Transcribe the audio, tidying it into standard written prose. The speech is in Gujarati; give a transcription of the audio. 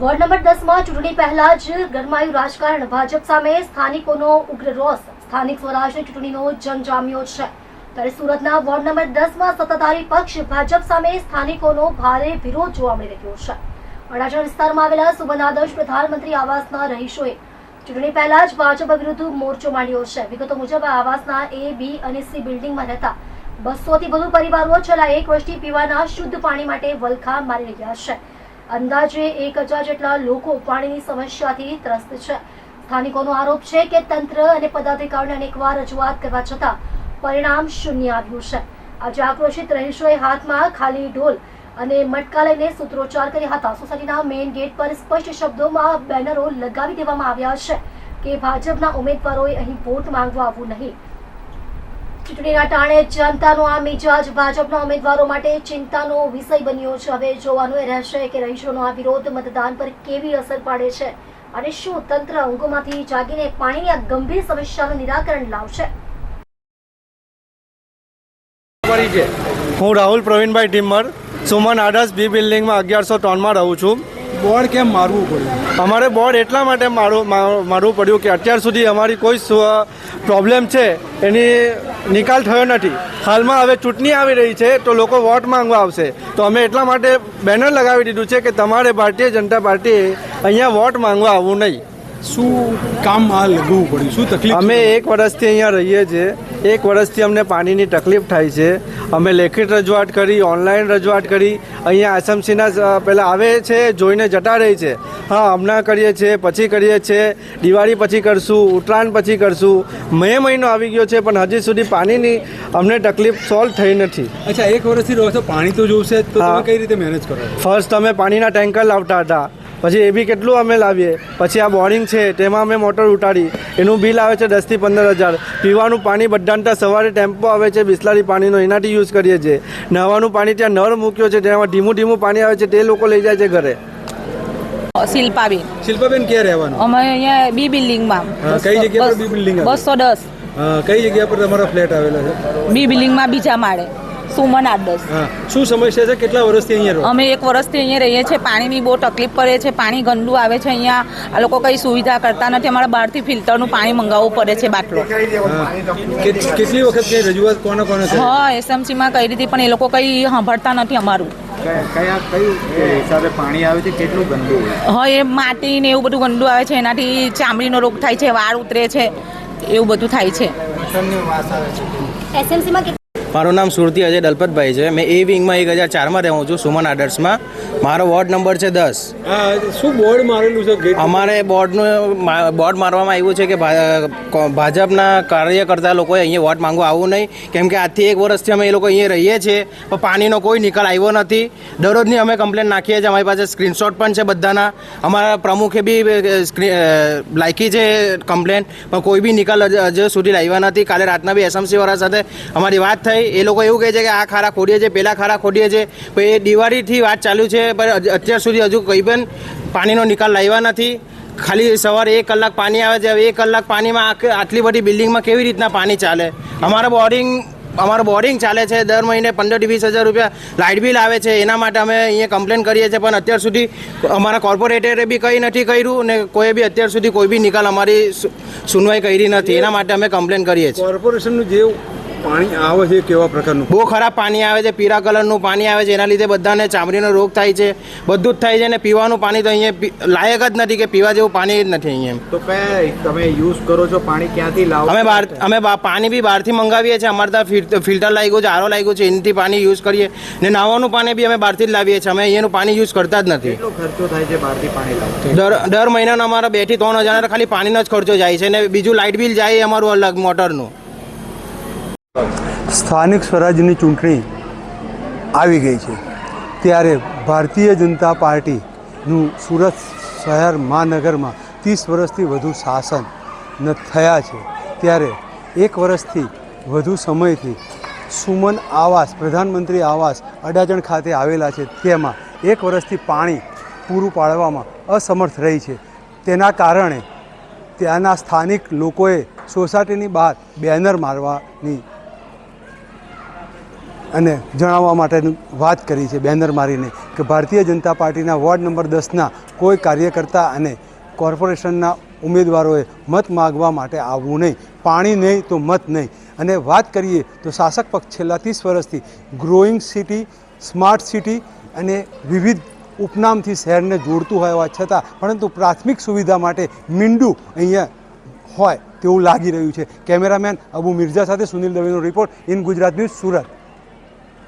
વોર્ડ નંબર 10 માં ચૂંટણી પહેલા જ ગરમાયું રાજકારણ. ભાજપ સામે સ્થાનિકોનો ઉગ્ર રોષ. સ્થાનિક સ્વરાજની ચૂંટણીનો જંગ જામ્યો છે. ત્યારે સુરતના વોર્ડ નંબર 10 માં સત્તાધારી પક્ષ ભાજપ સામે સ્થાનિકોનો ભારે વિરોધ જોવા મળી રહ્યો છે. અડાજણ વિસ્તારમાં આવેલા સુમન આદર્શ પ્રધાનમંત્રી આવાસના રહીશોએ ચૂંટણી પહેલા જ ભાજપ વિરુદ્ધ મોરચો માંડ્યો છે. વિગતો મુજબ આ આવાસના A, B અને C બિલ્ડિંગમાં રહેતા 200 થી વધુ પરિવારો છેલ્લા 1 વર્ષથી પીવાના શુદ્ધ પાણી માટે વલખા મારી રહ્યા છે. અંદાજે 1000 જેટલા લોકો પાણીની સમસ્યાથી ત્રસ્ત છે. સ્થાનિકોનો આરોપ છે કે તંત્ર અને પદાધિકારીઓને અનેકવાર રજૂઆત કરવા છતાં પરિણામ શૂન્ય આવ્યું છે. આજે આક્રોશિત રહીશોએ હાથમાં ખાલી ઢોલ અને મટકા લઈને સૂત્રોચ્ચાર કર્યા હતા. સોસાયટીના મેઇન ગેટ પર સ્પષ્ટ શબ્દોમાં બેનરો લગાવી દેવામાં આવ્યા છે કે ભાજપના ઉમેદવારોએ અહીં વોટ માંગવા આવવું નહીં. ચૂંટણીના ટાણે જનતાનો આ મિજાજ ભાજપના ઉમેદવારો માટે ચિંતાનો વિષય બન્યો છે. હવે જોવાનું એ રહેશે કે રહીશોનો આ વિરોધ મતદાન પર કેવી અસર પાડે છે અને શું તંત્ર ઊંઘમાંથી જાગીને પાણીની આ ગંભીર સમસ્યાનું નિરાકરણ લાવશે. હું રાહુલ પ્રવીણભાઈ ટીમર સુમન આદર્શ B બિલ્ડિંગમાં 1103માં રહું છું. બોર્ડ કેમ મારવું પડ્યું? અમારે બોર્ડ એટલા માટે મારવું પડ્યું કે અત્યાર સુધી અમારી કોઈ પ્રોબ્લેમ છે એની નિકાલ થયો નથી. હાલમાં હવે ચૂંટણી આવી રહી છે તો લોકો વોટ માંગવા આવશે, તો અમે એટલા માટે બેનર લગાવી દીધું છે કે તમારે ભારતીય જનતા પાર્ટીએ અહીંયા વોટ માંગવા આવવું નહીં. શું કામ આ લગવું પડ્યું? શું તકલીફ? અમે 1 વર્ષથી અહીંયા રહીએ છીએ. 1 વર્ષથી અમને પાણીની તકલીફ થાય છે. અમે લેખિત રજૂઆત કરી, ઓનલાઈન રજૂઆત કરી. અહીંયા SMCના પહેલાં આવે છે, જોઈને જતા રહે છે. હા, હમણાં કરીએ છીએ, પછી કરીએ છીએ, દિવાળી પછી કરશું, ઉત્તરાયણ પછી કરશું. મે મહિનો આવી ગયો છે પણ હજી સુધી પાણીની અમને તકલીફ સોલ્વ થઈ નથી. અચ્છા, 1 વર્ષથી રહો છો, પાણી તો જોશે તો તમે કઈ રીતે મેનેજ કરો? ફર્સ્ટ અમે પાણીના ટેન્કર લાવતા હતા, પછી એ બી કેટલું અમે લાવીએ. પછી આ બોરિંગ છે તેમાં અમે મોટર ઉતારી, એનું બિલ આવે છે 10 થી 15,000. પીવાનું પાણી બધાને સવારે ટેમ્પો આવે છે બિસ્લારી પાણીનો, એનાથી યુઝ કરીએ છીએ. નહાવાનું પાણી ત્યાં નળ મૂક્યો છે, તેમાં ધીમું પાણી આવે છે, તે લોકો લઈ જાય છે ઘરે. શિલ્પાબેન ક્યાં રહેવાનું? અમે અહીંયા B બિલ્ડિંગમાં. કઈ જગ્યા પર B બિલ્ડિંગ? 210. કઈ જગ્યા પર તમારો ફ્લેટ આવેલો છે? B બિલ્ડિંગમાં બીજા માળે સુમન આદર્શ. શું સમસ્યા છે? કેટલા વર્ષથી અહીંયા રહો? અમે 1 વર્ષથી અહીંયા રહીએ છીએ. પાણીની બહુ તકલીફ પડે છે. પાણી ગંદુ આવે છે. અહીંયા આ લોકો કઈ સુવિધા કરતા નથી. અમારે બહારથી ફિલ્ટરનું પાણી મંગાવવું પડે છે, બાટલો. કેટલી વખત કઈ રજૂઆત કોને કરી? હા, SMCમાં કરી હતી પણ એ લોકો કઈ સાંભળતા નથી અમારું. કયું હિસાબે પાણી આવે છે? કેટલું ગંદુ? હા, એ માટી ને એવું બધું ગંદુ આવે છે. એનાથી ચામડીનો રોગ થાય છે, વાળ ઉતરે છે, એવું બધું થાય છે. SMCમાં મારું નામ સુરતી અજય દલપતભાઈ છે. મેં A વિંગમાં 1004માં રહું છું, સુમન આદર્શમાં. મારો વોર્ડ નંબર છે 10. શું બોર્ડ મારેલું છે? અમારે બોર્ડ મારવામાં આવ્યું છે કે ભાજપના કાર્યકર્તા લોકોએ અહીંયા વોટ માંગવા આવવું નહીં, કેમ કે આજથી 1 વર્ષથી અમે એ લોકો અહીંયા રહીએ છીએ પણ પાણીનો કોઈ નિકાલ આવ્યો નથી. દરરોજની અમે કમ્પ્લેન નાખીએ છીએ. અમારી પાસે સ્ક્રીનશોટ પણ છે બધાના. અમારા પ્રમુખે બી લાયકી છે કમ્પ્લેન, પણ કોઈ બી નિકાલ હજુ સુધી લાવ્યા નથી. કાલે રાતના બી SMC વાળા સાથે અમારી વાત થઈ. એ લોકો એવું કહે છે કે આ ખાડા ખોડીએ છે, પેલા ખાડા ખોડીએ છે. પણ એ દિવાળીથી વાત ચાલુ છે પણ અત્યાર સુધી હજુ કંઈ પણ પાણીનો નિકાલ લાવ્યા નથી. ખાલી સવારે 1 કલાક પાણી આવે છે. હવે 1 કલાક પાણીમાં આટલી બધી બિલ્ડિંગમાં કેવી રીતના પાણી ચાલે? અમારો બોરિંગ ચાલે છે. દર મહિને 15 થી 20 હજાર રૂપિયા લાઇટ બિલ આવે છે. એના માટે અમે અહીંયા કમ્પ્લેન કરીએ છીએ પણ અત્યાર સુધી અમારા કોર્પોરેટરે બી કંઈ નથી કર્યું ને કોઈ બી અત્યાર સુધી કોઈ બી નિકાલ અમારી સુનવાઈ કરી નથી. એના માટે અમે કમ્પ્લેન કરીએ છીએ. કોર્પોરેશનનું જે પાણી આવે છે કેવા પ્રકારનું? બહુ ખરાબ પાણી આવે છે. પીળા કલરનું પાણી આવે છે. એના લીધે બધાને ચામડીનો રોગ થાય છે, બધું જ થાય છે. ને પીવાનું પાણી તો અહીંયા લાયક જ નથી, કે પીવા જેવું પાણી જ નથી અહીંયા. તો કયા તમે યુઝ કરો છો? પાણી ક્યાંથી લાવો? અમે પાણી બી બહારથી મંગાવીએ છીએ. અમારે ત્યાં ફિલ્ટર લાગ્યું છે, RO લાગ્યું છે, એનાથી પાણી યુઝ કરીએ. ને નાવાનું પાણી બી અમે બહારથી જ લાવીએ છીએ. અમે અહીંયાનું પાણી યુઝ કરતા જ નથી. કેટલો ખર્ચો થાય છે બહારથી પાણી લાવવા? દર મહિનાનો અમારા 2 થી 3 હજાર ખાલી પાણીનો જ ખર્ચો જાય છે. ને બીજું લાઇટ બિલ જાય અમારું અલગ મોટરનું. સ્થાનિક સ્વરાજ્યની ચૂંટણી આવી ગઈ છે ત્યારે ભારતીય જનતા પાર્ટીનું સુરત શહેર મહાનગરમાં 30 વર્ષથી વધુ શાસન થયા છે. ત્યારે 1 વર્ષથી વધુ સમયથી સુમન આવાસ, પ્રધાનમંત્રી આવાસ અડાજણ ખાતે આવેલા છે, તેમાં 1 વર્ષથી પાણી પૂરું પાડવામાં અસમર્થ રહી છે. તેના કારણે ત્યાંના સ્થાનિક લોકોએ સોસાયટીની બહાર બેનર મારવાની અને જણાવવા માટેની વાત કરી છે બેનર મારીને કે ભારતીય જનતા પાર્ટીના વોર્ડ નંબર 10ના કોઈ કાર્યકર્તા અને કોર્પોરેશનના ઉમેદવારોએ મત માગવા માટે આવવું નહીં. પાણી નહીં તો મત નહીં. અને વાત કરીએ તો શાસક પક્ષ છેલ્લા 30 વર્ષથી ગ્રોઈંગ સિટી, સ્માર્ટ સિટી અને વિવિધ ઉપનામથી શહેરને જોડતું હોવા છતાં પરંતુ પ્રાથમિક સુવિધા માટે મીંડું અહીંયા હોય તેવું લાગી રહ્યું છે. કેમેરામેન અબુ મિર્ઝા સાથે સુનિલ દવેનો report in Gujarat news, Surat.